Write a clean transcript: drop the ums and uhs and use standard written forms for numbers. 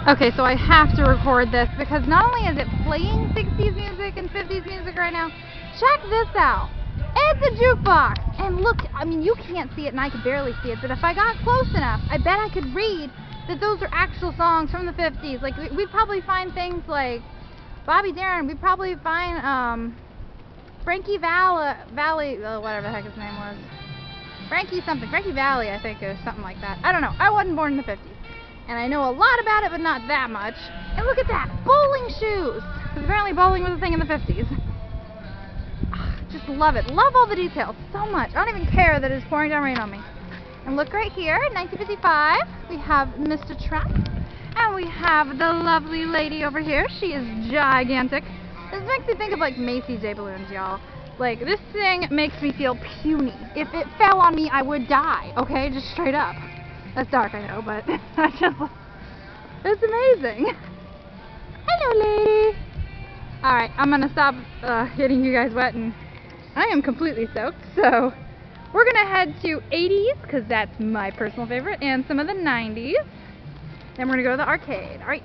Okay, so I have to record this because not only is it playing 60s music and 50s music right now, check this out. It's a jukebox! And look, I mean, you can't see it and I can barely see it, but if I got close enough, I bet I could read that those are actual songs from the 50s. Like, we'd probably find things like Bobby Darin, we'd probably find, Frankie Valley, whatever the heck his name was. Frankie Valley, I think, or something like that. I don't know. I wasn't born in the 50s. And I know a lot about it, but not that much. And look at that! Bowling shoes! Because apparently bowling was a thing in the 50s. Just love it. Love all the details so much. I don't even care that it's pouring down rain on me. And look right here, 1955, we have Mr. Tramp. And we have the lovely lady over here. She is gigantic. This makes me think of like Macy's Day balloons, y'all. Like, this thing makes me feel puny. If it fell on me, I would die, okay? Just straight up. That's dark, I know, but it's amazing. Hello, lady. Alright, I'm gonna stop getting you guys wet, and I am completely soaked, so we're gonna head to 80s, because that's my personal favorite, and some of the 90s. Then we're gonna go to the arcade. Alright.